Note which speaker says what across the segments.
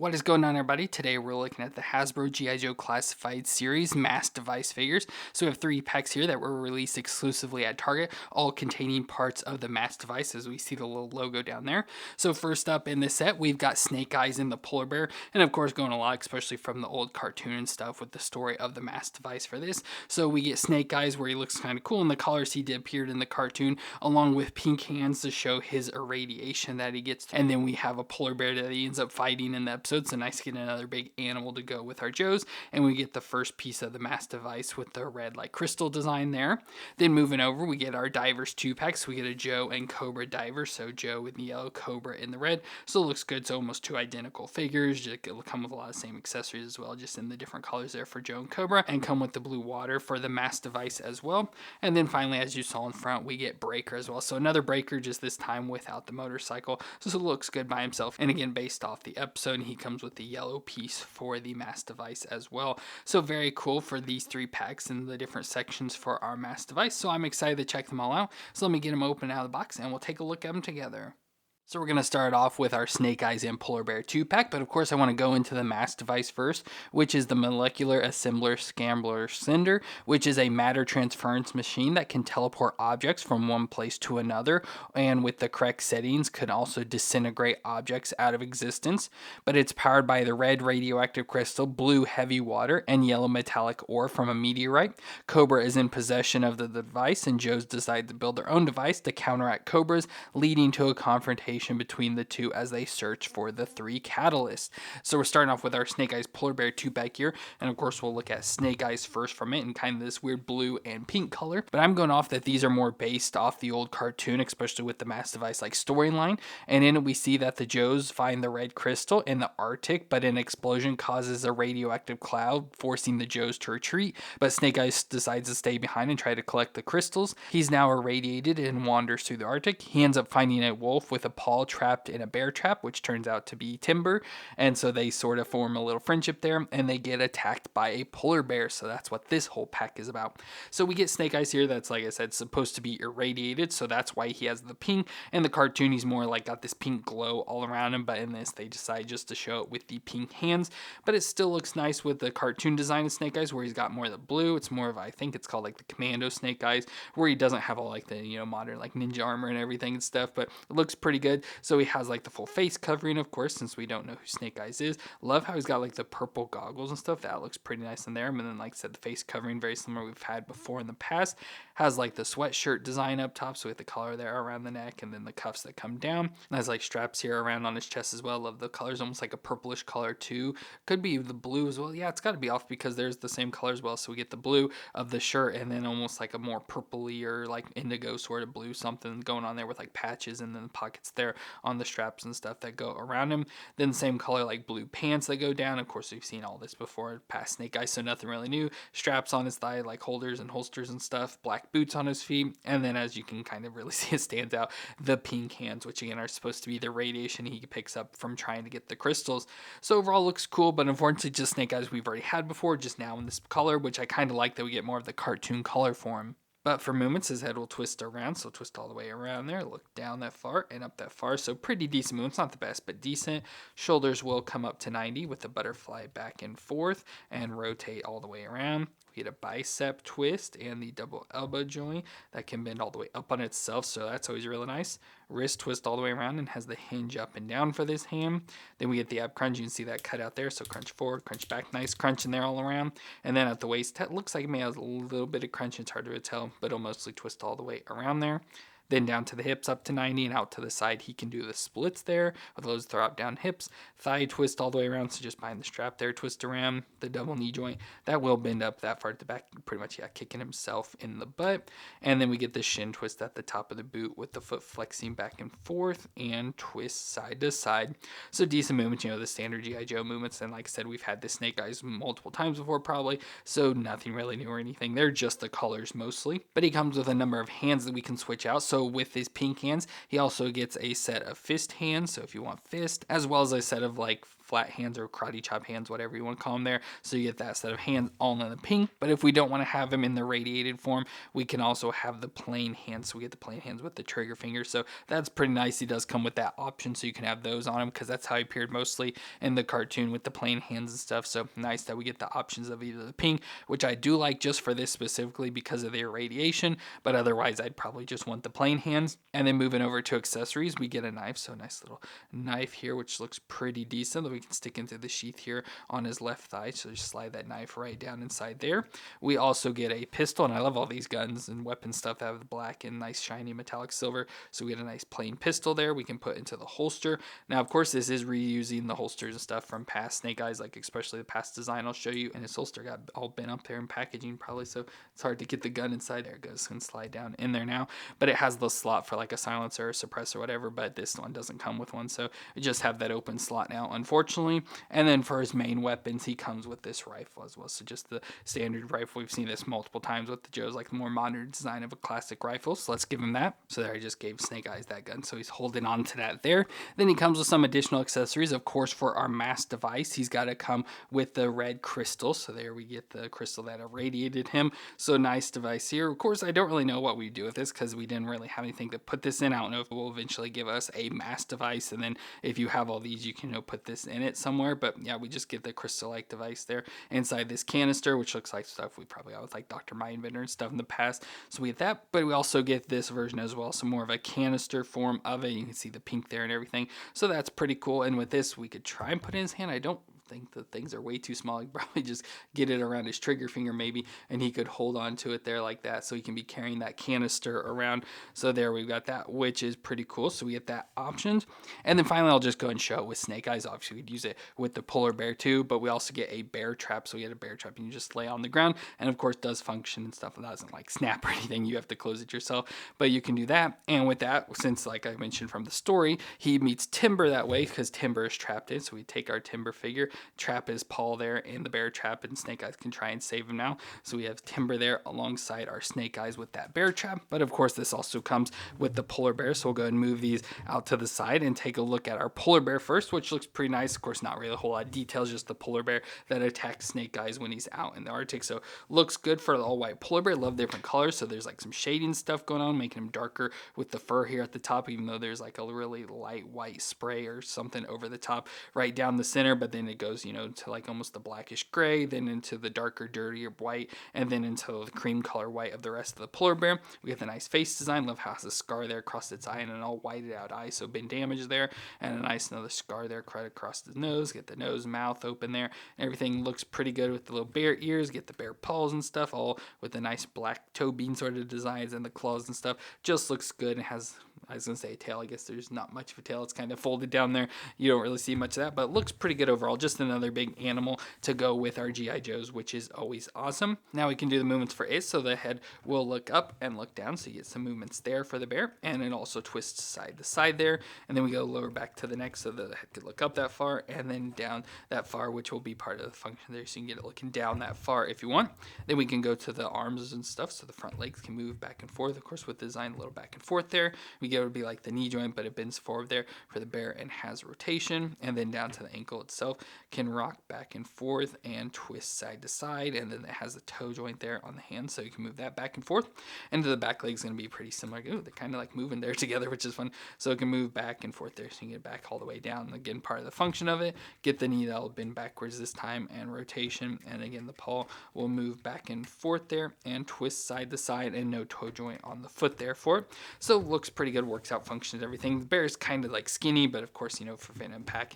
Speaker 1: What is going on, everybody? Today we're looking at the Hasbro G.I. Joe Classified Series M.A.S.S device figures. So we have 3 packs here that were released exclusively at Target, all containing parts of the M.A.S.S device, as we see the little logo down there. So first up in this set, we've got Snake Eyes and the Polar Bear, and of course going a lot, especially from the old cartoon and stuff, with the story of the M.A.S.S device for this. So we get Snake Eyes, where he looks kind of cool in the colors he appeared in the cartoon, along with pink hands to show his irradiation that he gets. And then we have a polar bear that he ends up fighting in the episode. So nice to get another big animal to go with our Joes. And we get the first piece of the M.A.S.S device with the red like crystal design there. Then moving over, we get our Divers 2-pack. So we get a Joe and Cobra Divers. So Joe with the yellow, Cobra in the red. So it looks good. It's almost 2 identical figures. Just it'll come with a lot of same accessories as well, just in the different colors there for Joe and Cobra. And come with the blue water for the M.A.S.S device as well. And then finally, as you saw in front, we get Breaker as well. So another Breaker, just this time without the motorcycle. So it looks good by himself. And again, based off the episode, he comes with the yellow piece for the M.A.S.S device as well. So very cool for these 3 packs and the different sections for our M.A.S.S device. So I'm excited to check them all out. So let me get them open out of the box and we'll take a look at them together. So we're going to start off with our Snake Eyes and Polar Bear 2-pack, but of course I want to go into the M.A.S.S device first, which is the Molecular Assembler Scrambler Cinder, which is a matter transference machine that can teleport objects from one place to another, and with the correct settings can also disintegrate objects out of existence. But it's powered by the red radioactive crystal, blue heavy water, and yellow metallic ore from a meteorite. Cobra is in possession of the device, and Joe's decide to build their own device to counteract Cobra's, leading to a confrontation between the two as they search for the 3 catalysts. So we're starting off with our Snake Eyes Polar Bear 2-pack here, and of course we'll look at Snake Eyes first from it in kind of this weird blue and pink color. But I'm going off that these are more based off the old cartoon, especially with the M.A.S.S device like storyline. And in it we see that the Joes find the red crystal in the Arctic, but an explosion causes a radioactive cloud, forcing the Joes to retreat. But Snake Eyes decides to stay behind and try to collect the crystals. He's now irradiated and wanders through the Arctic. He ends up finding a wolf with a paw trapped in a bear trap, which turns out to be Timber, and so they sort of form a little friendship there, and they get attacked by a polar bear. So that's what this whole pack is about. So we get Snake Eyes here that's, like I said, supposed to be irradiated, so that's why he has the pink. In the cartoon he's more like got this pink glow all around him, but in this they decide just to show it with the pink hands. But it still looks nice with the cartoon design of Snake Eyes, where he's got more of the blue. It's more of, I think it's called like the Commando Snake Eyes, where he doesn't have all like the modern like ninja armor and everything and stuff, but it looks pretty good. So he has like the full face covering, of course, since we don't know who Snake Eyes is. Love how he's got like the purple goggles and stuff. That looks pretty nice in there. And then, like I said, the face covering, very similar we've had before in the past. Has like the sweatshirt design up top, so with the collar there around the neck, and then the cuffs that come down. And has like straps here around on his chest as well. Love the colors, almost like a purplish color too. Could be the blue as well. Yeah, it's got to be off because there's the same color as well. So we get the blue of the shirt, and then almost like a more purpley or like indigo sort of blue, something going on there with like patches, and then the pockets there on the straps and stuff that go around him. Then the same color like blue pants that go down. Of course, we've seen all this before past Snake Eyes, so nothing really new. Straps on his thigh like holders and holsters and stuff. Black boots on his feet, and then as you can kind of really see, it stands out, the pink hands, which again are supposed to be the radiation he picks up from trying to get the crystals. So overall looks cool, but unfortunately just Snake Eyes we've already had before, just now in this color, which I kind of like that we get more of the cartoon color for him. But for movements, his head will twist around, so twist all the way around there, look down that far and up that far. So pretty decent movements, not the best, but decent. Shoulders will come up to 90 with the butterfly back and forth and rotate all the way around. We get a bicep twist and the double elbow joint that can bend all the way up on itself, so that's always really nice. Wrist twist all the way around and has the hinge up and down for this hand. Then we get the ab crunch. You can see that cut out there, so crunch forward, crunch back, nice crunch in there all around. And then at the waist, it looks like it may have a little bit of crunch. It's hard to tell, but it'll mostly twist all the way around there. Then down to the hips, up to 90, and out to the side. He can do the splits there with those drop down hips. Thigh twist all the way around, so just behind the strap there, twist around. The double knee joint, that will bend up that far at the back, pretty much, yeah, kicking himself in the butt. And then we get the shin twist at the top of the boot with the foot flexing back and forth and twist side to side. So decent movements, the standard G.I. Joe movements. And like I said, we've had the Snake Eyes multiple times before probably, so nothing really new or anything. They're just the colors mostly. But he comes with a number of hands that we can switch out. So with his pink hands, he also gets a set of fist hands, so if you want fist, as well as a set of like flat hands or karate chop hands, whatever you want to call them there. So you get that set of hands all in the pink. But if we don't want to have them in the radiated form, we can also have the plain hands. So we get the plain hands with the trigger finger. So that's pretty nice. He does come with that option, so you can have those on him, because that's how he appeared mostly in the cartoon with the plain hands and stuff. So nice that we get the options of either the pink, which I do like just for this specifically because of the irradiation, but otherwise I'd probably just want the plain hands. And then moving over to accessories, we get a knife. So a nice little knife here, which looks pretty decent, that we can stick into the sheath here on his left thigh. So just slide that knife right down inside there. We also get a pistol, and I love all these guns and weapon stuff that have the black and nice shiny metallic silver. So we get a nice plain pistol there we can put into the holster. Now, of course, this is reusing the holsters and stuff from past Snake Eyes, like especially the past design I'll show you. And his holster got all bent up there in packaging probably, so it's hard to get the gun inside. There it goes, and slide down in there now. But it has the slot for like a silencer or a suppressor or whatever, but this one doesn't come with one, so you just have that open slot now, unfortunately. And then for his main weapons, he comes with this rifle as well. So just the standard rifle. We've seen this multiple times with the Joes, like the more modern design of a classic rifle. So let's give him that. So there, I just gave Snake Eyes that gun, so he's holding on to that there. Then he comes with some additional accessories. Of course, for our M.A.S.S device, he's got to come with the red crystal. So there we get the crystal that irradiated him. So nice device here. Of course, I don't really know what we do with this because we didn't really have anything to put this in. I don't know if it will eventually give us a M.A.S.S device, and then if you have all these, you can put this in it somewhere. But yeah, we just get the crystal-like device there inside this canister, which looks like stuff we probably got with like Dr. Mindbender and stuff in the past. So we get that, but we also get this version as well, so more of a canister form of it. You can see the pink there and everything. So that's pretty cool. And with this, we could try and put it in his hand. I don't think the things are way too small. He probably just get it around his trigger finger maybe, and he could hold on to it there like that, so he can be carrying that canister around. So there we've got that, which is pretty cool. So we get that options. And then finally, I'll just go and show it with Snake Eyes. Obviously, we'd use it with the polar bear too, but we also get a bear trap. So we get a bear trap, and you just lay on the ground, and of course does function and stuff. It doesn't like snap or anything. You have to close it yourself, but you can do that. And with that, since like I mentioned from the story, he meets Timber that way because Timber is trapped in. So we take our Timber figure, trap his paw there in the bear trap, and Snake Eyes can try and save him now. So we have Timber there alongside our Snake Eyes with that bear trap. But of course, this also comes with the polar bear. So we'll go ahead and move these out to the side and take a look at our polar bear first, which looks pretty nice. Of course, not really a whole lot of details, just the polar bear that attacks Snake Eyes when he's out in the Arctic. So looks good for the all white polar bear. Love different colors. So there's like some shading stuff going on, making him darker with the fur here at the top, even though there's like a really light white spray or something over the top right down the center. But then it goes, to like almost the blackish gray, then into the darker, dirtier white, and then into the cream color white of the rest of the polar bear. We get the nice face design. Love how it has a scar there across its eye and an all whited out eye, so been damaged there, and a nice another scar there right across the nose. Get the nose, mouth open there. Everything looks pretty good with the little bear ears. Get the bear paws and stuff, all with the nice black toe bean sort of designs, and the claws and stuff. Just looks good. It has, I was going to say a tail. I guess there's not much of a tail. It's kind of folded down there. You don't really see much of that, but it looks pretty good overall. Just another big animal to go with our G.I. Joes, which is always awesome. Now we can do the movements for it. So the head will look up and look down. So you get some movements there for the bear, and it also twists side to side there. And then we go lower back to the neck so the head could look up that far and then down that far, which will be part of the function there. So you can get it looking down that far if you want. Then we can go to the arms and stuff. So the front legs can move back and forth, of course, with the design a little back and forth there. We get it would be like the knee joint, but it bends forward there for the bear and has rotation. And then down to the ankle itself can rock back and forth and twist side to side. And then it has the toe joint there on the hand, so you can move that back and forth. And the back leg's going to be pretty similar. Ooh, they're kind of like moving there together, which is fun. So it can move back and forth there, so you can get it back all the way down. Again, part of the function of it. Get the knee that'll bend backwards this time and rotation. And again, the paw will move back and forth there and twist side to side, and no toe joint on the foot there for it. So it looks pretty good, works out, functions, everything. The bear is kind of like skinny, but of course, for fit and pack,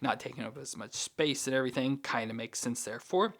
Speaker 1: not taking up as much space and everything, kind of makes sense there for it.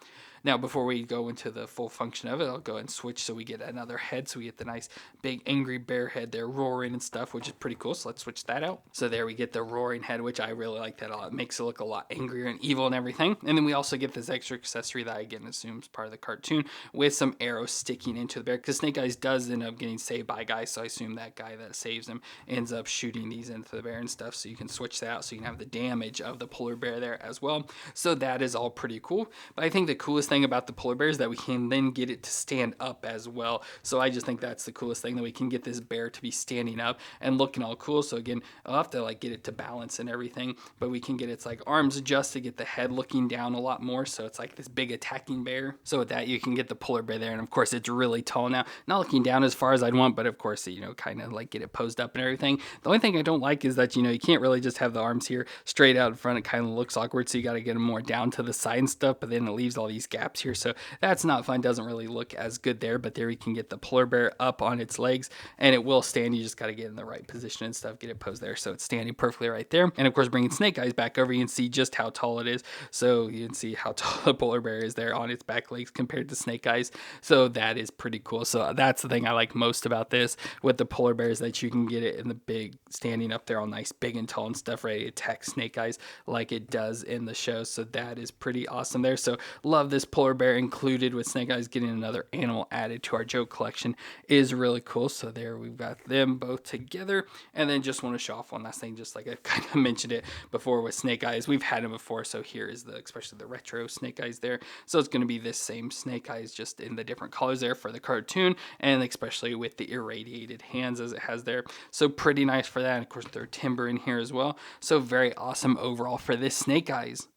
Speaker 1: Now, before we go into the full function of it, I'll go and switch so we get another head. So we get the nice big angry bear head there roaring and stuff, which is pretty cool. So let's switch that out. So there we get the roaring head, which I really like that a lot. It makes it look a lot angrier and evil and everything. And then we also get this extra accessory that I again assume is part of the cartoon with some arrows sticking into the bear, because Snake Eyes does end up getting saved by guys. So I assume that guy that saves him ends up shooting these into the bear and stuff. So you can switch that out so you can have the damage of the polar bear there as well. So that is all pretty cool. But I think the coolest coolest thing about the polar bear is that we can then get it to stand up as well. So I just think that's the coolest thing, that we can get this bear to be standing up and looking all cool. So again, I'll have to like get it to balance and everything, but we can get its like arms adjusted, get the head looking down a lot more, so it's like this big attacking bear. So with that, you can get the polar bear there, and of course it's really tall now, not looking down as far as I'd want, but of course, you know, kind of like get it posed up and everything. The only thing I don't like is that, you know, you can't really just have the arms here straight out in front. It kind of looks awkward, so you got to get them more down to the side and stuff, but then it leaves all these gaps here, so that's not fun. Doesn't really look as good there, but there you can get the polar bear up on its legs, and it will stand. You just got to get in the right position and stuff, get it posed there so it's standing perfectly right there. And of course, bringing Snake Eyes back over, you can see just how tall it is. So you can see how tall the polar bear is there on its back legs compared to Snake Eyes. So that is pretty cool. So that's the thing I like most about this with the polar bear, is that you can get it in the big, standing up there all nice, big and tall and stuff, ready to attack Snake Eyes like it does in the show. So that is pretty awesome there. So love this polar bear included with Snake Eyes. Getting another animal added to our Joe collection is really cool. So there we've got them both together. And then just want to show off one last thing, just like I kind of mentioned it before with Snake Eyes. We've had him before, so here is the, especially the retro Snake Eyes there. So it's going to be this same Snake Eyes, just in the different colors there for the cartoon, and especially with the irradiated hands as it has there. So pretty nice for that. And of course, there's timber in here as well. So very awesome overall for this Snake Eyes.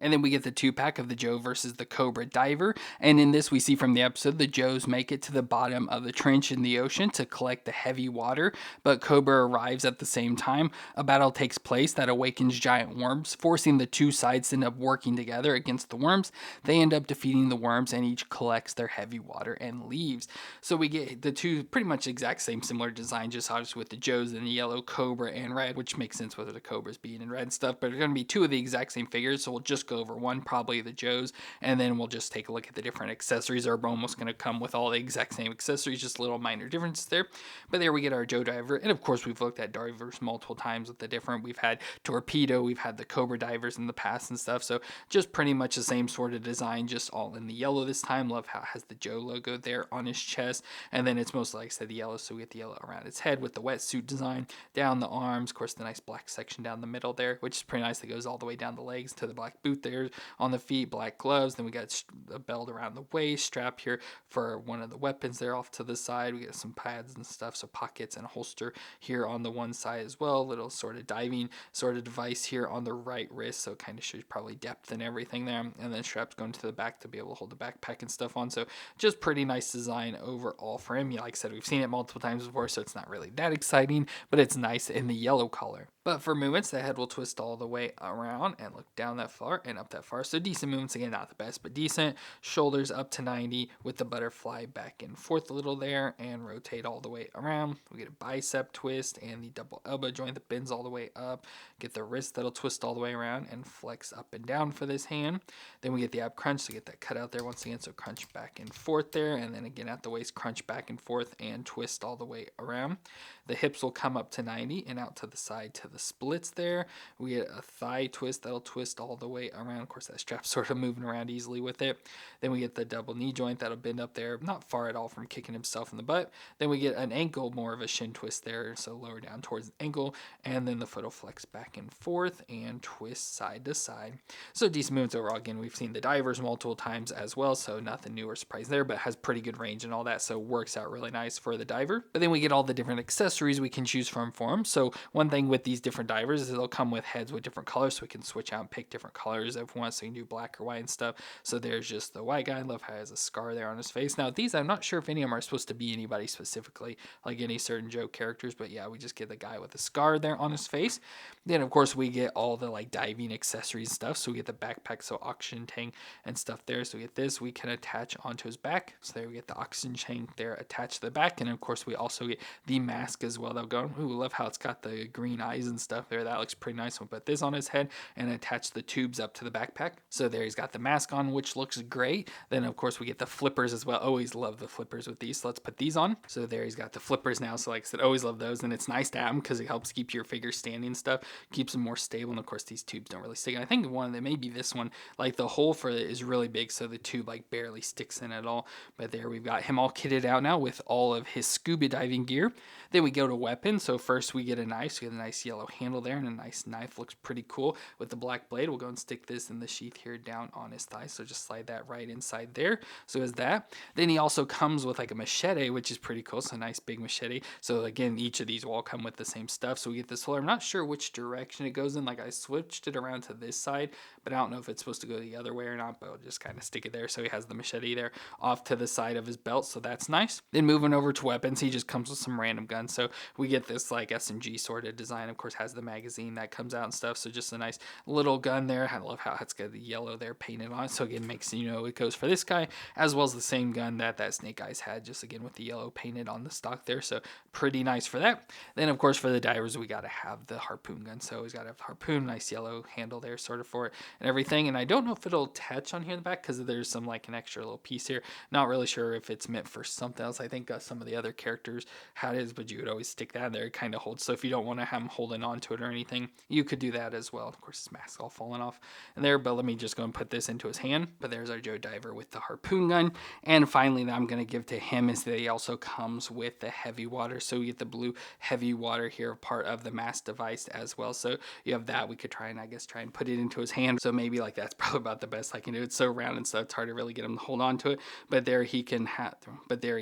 Speaker 1: And then we get the 2-pack of the Joe versus the Cobra Diver. And in this, we see from the episode, the Joes make it to the bottom of the trench in the ocean to collect the heavy water, but Cobra arrives at the same time. A battle takes place that awakens giant worms, forcing the two sides to end up working together against the worms. They end up defeating the worms, and each collects their heavy water and leaves. So we get the two pretty much exact same similar design, just obviously with the Joes in the yellow, Cobra and red, which makes sense with the Cobras being in red and stuff, but they're going to be two of the exact same figures, so we'll just go over one, probably the Joes, and then we'll just take a look at the different accessories. Are almost going to come with all the exact same accessories, just little minor differences there. But there we get our Joe Diver, and of course we've looked at Divers multiple times with the different, we've had Torpedo, we've had the Cobra Divers in the past and stuff, so just pretty much the same sort of design, just all in the yellow this time. Love how it has the Joe logo there on his chest, and then it's mostly, like I said, the yellow, so we get the yellow around its head with the wetsuit design down the arms, of course the nice black section down the middle there, which is pretty nice. That goes all the way down the legs to the black boot there on the feet, black gloves. Then we got a belt around the waist, strap here for one of the weapons there off to the side. We got some pads and stuff, so pockets and a holster here on the one side as well. Little sort of diving sort of device here on the right wrist, so it kind of shows probably depth and everything there. And then straps going to the back to be able to hold the backpack and stuff on. So just pretty nice design overall for him. Yeah, like I said, we've seen it multiple times before, so it's not really that exciting, but it's nice in the yellow color. But for movements, the head will twist all the way around and look down that far and up that far. So decent movements, again, not the best, but decent. Shoulders up to 90 with the butterfly back and forth a little there and rotate all the way around. We get a bicep twist and the double elbow joint that bends all the way up. Get the wrist that'll twist all the way around and flex up and down for this hand. Then we get the ab crunch, so get that cut out there once again, so crunch back and forth there. And then again at the waist, crunch back and forth and twist all the way around. The hips will come up to 90 and out to the side to the splits there. We get a thigh twist that'll twist all the way around. Of course, that strap's sort of moving around easily with it. Then we get the double knee joint that'll bend up there, not far at all from kicking himself in the butt. Then we get an ankle, more of a shin twist there, so lower down towards the ankle. And then the foot will flex back and forth and twist side to side. So decent movements overall. Again, we've seen the Divers multiple times as well, so nothing new or surprising there, but has pretty good range and all that, so works out really nice for the Diver. But then we get all the different accessories we can choose from for them. So one thing with these different Divers is they'll come with heads with different colors, so we can switch out and pick different colors if we want, so you can do black or white and stuff. So there's just the white guy. I love how he has a scar there on his face. Now these, I'm not sure if any of them are supposed to be anybody specifically, like any certain Joe characters, but yeah, we just get the guy with the scar there on his face. Then of course we get all the like diving accessories and stuff. So we get the backpack, so oxygen tank and stuff there. So we get this, we can attach onto his back. So there we get the oxygen tank there attached to the back. And of course we also get the mask as well. They'll go, ooh, love how it's got the green eyes and stuff there. That looks pretty nice. We'll put this on his head and attach the tubes up to the backpack. So there he's got the mask on, which looks great. Then of course we get the flippers as well. Always love the flippers with these. So let's put these on. So there he's got the flippers now. So like I said, always love those. And it's nice to have them because it helps keep your figure standing and stuff. Keeps them more stable. And of course these tubes don't really stick. And I think one of them, maybe this one, like the hole for it is really big, so the tube like barely sticks in at all. But there we've got him all kitted out now with all of his scuba diving gear. Then we go to weapons. So first we get a knife. So we get a nice yellow yellow handle there and a nice knife. Looks pretty cool with the black blade. We'll go and stick this in the sheath here down on his thigh. So just slide that right inside there. So is that. Then he also comes with like a machete, which is pretty cool. So a nice big machete. So again, each of these will all come with the same stuff. So we get this holder. I'm not sure which direction it goes in. Like I switched it around to this side, but I don't know if it's supposed to go the other way or not, but I'll just kind of stick it there. So he has the machete there off to the side of his belt. So that's nice. Then moving over to weapons, he just comes with some random guns. So we get this like SMG sort of design. Of course, has the magazine that comes out and stuff. So just a nice little gun there. I love how it's got the yellow there painted on it. So again, makes it goes for this guy, as well as the same gun that Snake Eyes had, just again with the yellow painted on the stock there. So pretty nice for that. Then of course for the divers, we got to have the harpoon gun. So he's got to have the harpoon, nice yellow handle there sort of for it and everything. And I don't know if it'll attach on here in the back because there's some like an extra little piece here. Not really sure if it's meant for something else. I think some of the other characters had it, but you would always stick that in there. It kind of holds. So if you don't want to have him holding on to it or anything, you could do that as well. Of course, his mask all falling off in there, but let me just go and put this into his hand. But there's our Joe Diver with the harpoon gun. And finally, that I'm going to give to him is that he also comes with the heavy water. So we get the blue heavy water here, part of the M.A.S.S device as well. So you have that. We could try and put it into his hand. So maybe like that's probably about the best I can do. It's so round and stuff. It's hard to really get him to hold on to it. But there he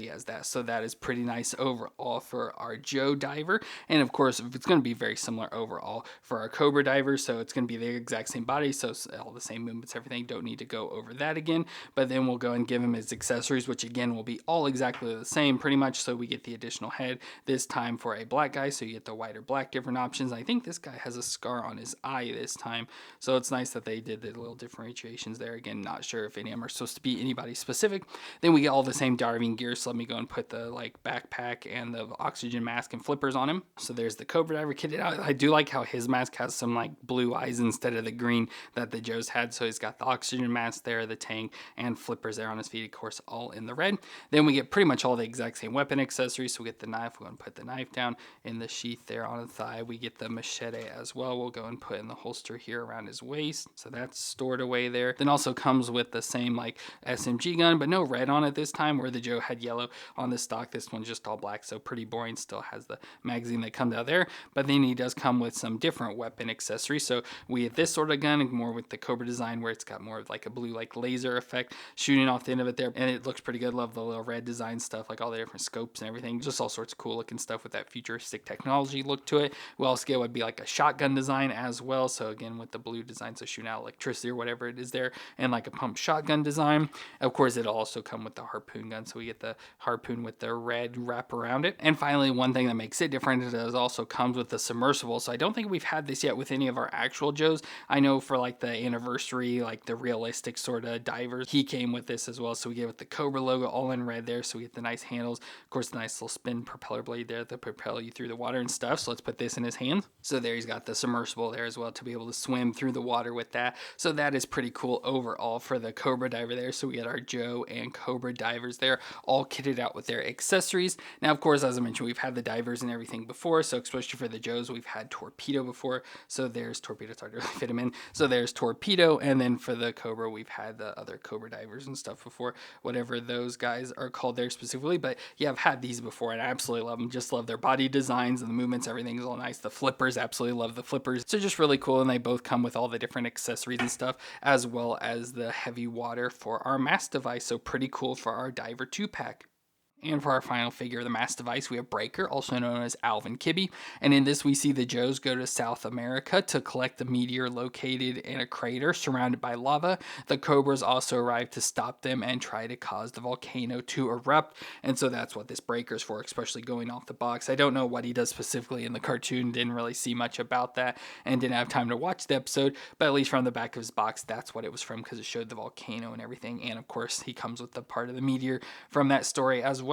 Speaker 1: has that. So that is pretty nice overall for our Joe Diver. And of course, it's going to be very similar overall for our Cobra Diver. So it's going to be the exact same body. So all the same movements, everything. Don't need to go over that again. But then we'll go and give him his accessories, which again will be all exactly the same pretty much. So we get the additional head this time for a black guy. So you get the white or black different options. I think this guy has a scar on his eye this time. So it's nice that they did the little differentiations there. Again, not sure if any of them are supposed to be anybody specific. Then we get all the same diving gear. So let me go and put the like backpack and the oxygen mask and flippers on him. So there's the Cobra Diver kitted out. I do like how his mask has some like blue eyes instead of the green that the Joe's had. So he's got the oxygen mask there, the tank, and flippers there on his feet, of course, all in the red. Then we get pretty much all the exact same weapon accessories. So we get the knife. We're going to put the knife down in the sheath there on the thigh. We get the machete as well. We'll go and put in the holster here around his waist. So that's stored away there. Then also comes with the same like SMG gun, but no red on it this time, where the Joe had yellow on the stock. This one's just all black, so pretty boring. Still has the magazine that comes out there, but then he does come with some different weapon accessories. So we get this sort of gun, more with the Cobra design, where it's got more of like a blue like laser effect shooting off the end of it there, and it looks pretty good. Love the little red design stuff, like all the different scopes and everything, just all sorts of cool looking stuff with that futuristic technology look to it. We also get would be like a shotgun design as well. So again, with the blue design, so shooting out electricity or whatever it is there, and like a pump shotgun design. Of course, it'll also come with the harpoon gun, so we get the harpoon with the red wrap around it. And finally, one thing that makes it different is it also comes with the submersible. So I don't think we've had this yet with any of our actual Joes. I know for like the anniversary, like the realistic sort of divers, he came with this as well. So we get with the Cobra logo all in red there. So we get the nice handles, of course, the nice little spin propeller blade there that propel you through the water and stuff. So let's put this in his hand. So there he's got the submersible there as well to be able to swim through the water with that. So that is pretty cool overall for the Cobra Diver there. So we get our Joe and Cobra Divers there, all kitted out with their accessories. Now, of course, as I mentioned, we've had the divers and everything before. So especially for the Joes, we've had Torpedo before. So there's Torpedo. It's hard to really fit him in. So there's Torpedo. And then for the Cobra, we've had the other Cobra Divers and stuff before, whatever those guys are called there specifically. But yeah, I've had these before and I absolutely love them. Just love their body designs and the movements. Everything is all nice. The flippers, absolutely love the flippers. So just really cool. And they both come with all the different accessories and stuff, as well as the heavy water for our M.A.S.S device. So pretty cool for our Diver 2-pack. And for our final figure of the M.A.S.S device, we have Breaker, also known as Alvin Kibbe. And in this, we see the Joes go to South America to collect the meteor located in a crater surrounded by lava. The Cobras also arrive to stop them and try to cause the volcano to erupt. And so that's what this Breaker's for, especially going off the box. I don't know what he does specifically in the cartoon. Didn't really see much about that and didn't have time to watch the episode. But at least from the back of his box, that's what it was from, because it showed the volcano and everything. And of course, he comes with the part of the meteor from that story as well.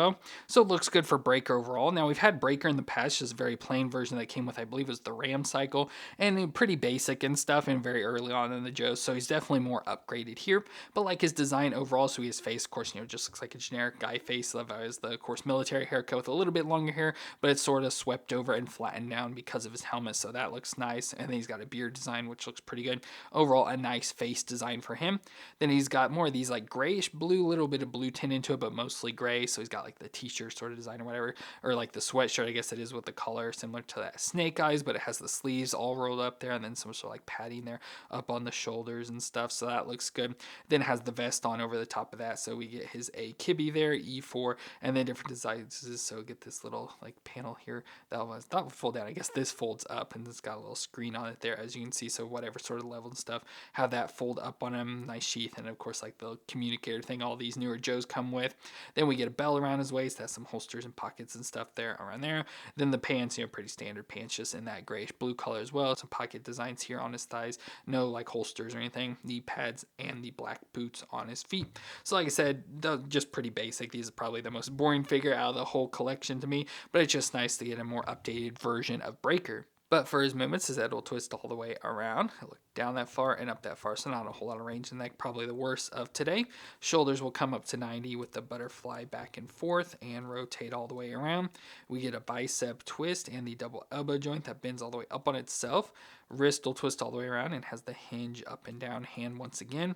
Speaker 1: So it looks good for Breaker overall. Now, we've had Breaker in the past, just a very plain version that came with, I believe, was the Ram cycle, and pretty basic and stuff, and very early on in the Joes. So he's definitely more upgraded here. But like his design overall, so his face, of course, just looks like a generic guy face. Love how his, of course, military haircut with a little bit longer hair, but it's sort of swept over and flattened down because of his helmet. So that looks nice. And then he's got a beard design, which looks pretty good. Overall, a nice face design for him. Then he's got more of these like grayish blue, little bit of blue tint into it, but mostly gray. So he's got like the t-shirt sort of design or whatever, or like the sweatshirt, I guess it is, with the collar similar to that snake eyes, but it has the sleeves all rolled up there and then some sort of like padding there up on the shoulders and stuff. So that looks good. Then it has the vest on over the top of that. So we get his A Kibby there, E4, and then different designs. So get this little like panel here that would fold down. I guess this folds up and it's got a little screen on it there, as you can see. So whatever sort of level and stuff, have that fold up on him. Nice sheath. And of course, like the communicator thing all these newer Joes come with. Then we get a belt around his waist, has some holsters and pockets and stuff there around there. Then the pants, pretty standard pants, just in that grayish blue color as well. Some pocket designs here on his thighs, no like holsters or anything. Knee pads and the black boots on his feet. So like I said, just pretty basic. These are probably the most boring figure out of the whole collection to me, but it's just nice to get a more updated version of Breaker. But for his movements, his head will twist all the way around. He'll look down that far and up that far, so not a whole lot of range in that. Probably the worst of today. Shoulders will come up to 90 with the butterfly back and forth and rotate all the way around. We get a bicep twist and the double elbow joint that bends all the way up on itself. Wrist will twist all the way around and has the hinge up and down hand once again.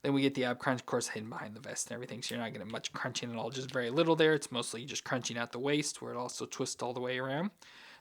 Speaker 1: Then we get the ab crunch, of course, hidden behind the vest and everything, so you're not getting much crunching at all, just very little there. It's mostly just crunching at the waist, where it also twists all the way around.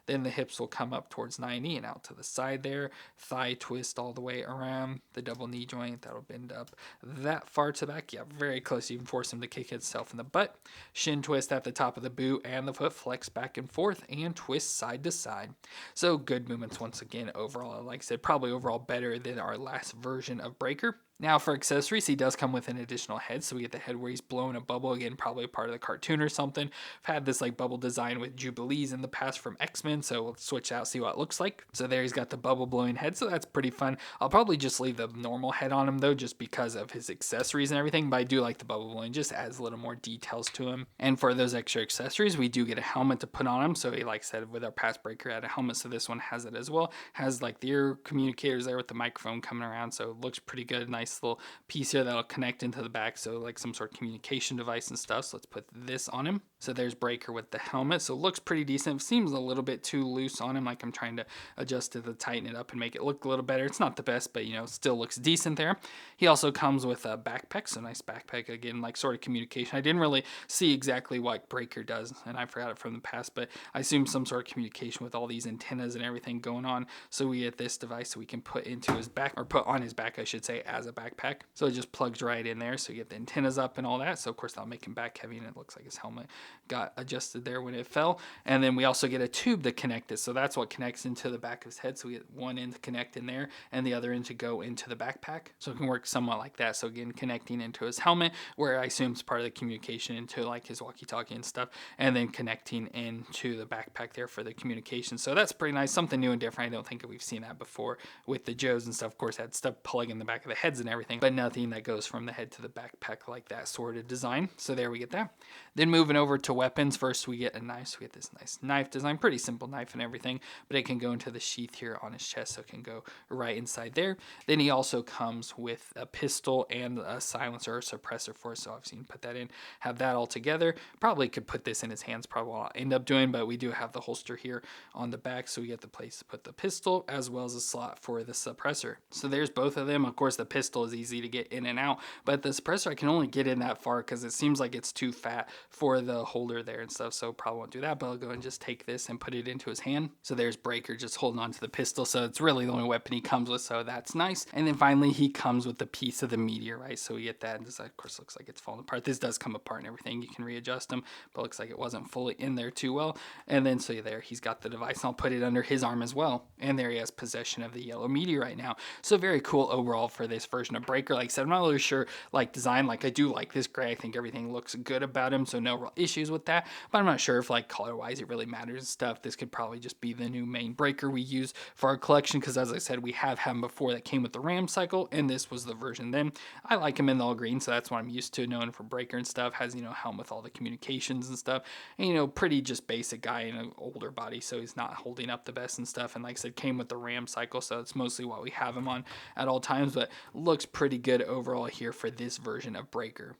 Speaker 1: Then the hips will come up towards 90 and out to the side there. Thigh twist all the way around. The double knee joint, that'll bend up that far to the back. Yeah, very close. You can force him to kick itself in the butt. Shin twist at the top of the boot and the foot. Flex back and forth and twist side to side. So good movements once again overall. Like I said, probably overall better than our last version of Breaker. Now for accessories, he does come with an additional head. So we get the head where he's blowing a bubble. Again, probably part of the cartoon or something. I've had this like bubble design with Jubilees in the past from X-Men. So we'll switch out, see what it looks like. So there he's got the bubble blowing head. So that's pretty fun. I'll probably just leave the normal head on him though, just because of his accessories and everything. But I do like the bubble blowing, just adds a little more details to him. And for those extra accessories, we do get a helmet to put on him. So he, like I said, with our past Breaker had a helmet. So this one has it as well. Has like the ear communicators there with the microphone coming around. So it looks pretty good. Nice little piece here that'll connect into the back, so like some sort of communication device and stuff. So let's put this on him. So there's Breaker with the helmet. So it looks pretty decent. It seems a little bit too loose on him, like I'm trying to adjust it to tighten it up and make it look a little better. It's not the best, but still looks decent there. He also comes with a backpack, so nice backpack, again, like sort of communication. I didn't really see exactly what Breaker does, and I forgot it from the past, but I assume some sort of communication with all these antennas and everything going on. So we get this device so we can put into his back, or put on his back, I should say, as a backpack. So it just plugs right in there. So you get the antennas up and all that. So of course that'll make him back heavy, and it looks like his helmet got adjusted there when it fell. And then we also get a tube to connect it. So that's what connects into the back of his head. So we get one end to connect in there and the other end to go into the backpack. So it can work somewhat like that. So again, connecting into his helmet, where I assume it's part of the communication into like his walkie-talkie and stuff, and then connecting into the backpack there for the communication. So that's pretty nice. Something new and different. I don't think we've seen that before with the Joes and stuff. Of course, had stuff plug in the back of the heads and everything, but nothing that goes from the head to the backpack like that sort of design. So there we get that. Then moving over to weapons, first we get a knife. So we get this nice knife design, pretty simple knife and everything, but it can go into the sheath here on his chest, so it can go right inside there. Then he also comes with a pistol and a silencer or suppressor for us, so obviously you can put that in, have that all together. Probably could put this in his hands, probably what I'll end up doing, but we do have the holster here on the back, so we get the place to put the pistol as well as a slot for the suppressor. So there's both of them. Of course, the pistol is easy to get in and out, but the suppressor I can only get in that far because it seems like it's too fat for the holder there and stuff, so probably won't do that, but I'll go and just take this and put it into his hand. So there's Breaker just holding on to the pistol, so it's really the only weapon he comes with, so that's nice. And then finally he comes with the piece of the meteorite, so we get that, and this of course looks like it's falling apart. This does come apart and everything, you can readjust them, but looks like it wasn't fully in there too well. And then so there he's got the device, and I'll put it under his arm as well, and there he has possession of the yellow meteorite now. So very cool overall for this version of Breaker. Like I said, I'm not really sure like design, like I do like this gray, I think everything looks good about him, so no real issues with that, but I'm not sure if like color wise it really matters and stuff. This could probably just be the new main Breaker we use for our collection, because as I said, we have had him before that came with the Ram cycle, and this was the version then. I like him in the all green, so that's what I'm used to knowing for Breaker and stuff. Has helm with all the communications and stuff, and pretty just basic guy in an older body, so he's not holding up the best and stuff, and like I said, came with the Ram cycle, so it's mostly what we have him on at all times, but looks pretty good overall here for this version of Breaker.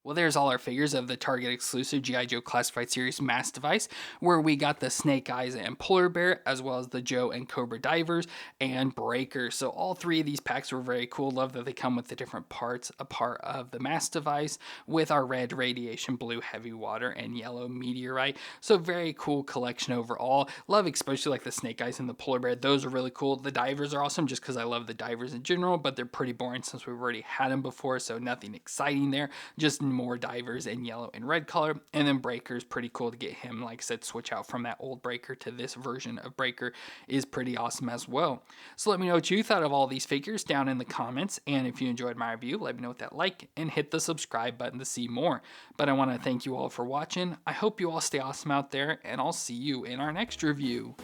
Speaker 1: Well, there's all our figures of the Target exclusive G.I. Joe Classified Series Mass Device, where we got the Snake Eyes and Polar Bear, as well as the Joe and Cobra Divers and Breaker. So all three of these packs were very cool. Love that they come with the different parts, a part of the M.A.S.S device with our red radiation, blue heavy water, and yellow meteorite. So very cool collection overall. Love especially like the Snake Eyes and the Polar Bear. Those are really cool. The Divers are awesome just because I love the Divers in general, but they're pretty boring since we've already had them before, so nothing exciting there. Just more Divers in yellow and red color. And then Breaker's pretty cool to get him, like I said, switch out from that old Breaker to this version of Breaker is pretty awesome as well. So let me know what you thought of all these figures down in the comments, and if you enjoyed my review, let me know with that like and hit the subscribe button to see more. But I want to thank you all for watching. I hope you all stay awesome out there, and I'll see you in our next review.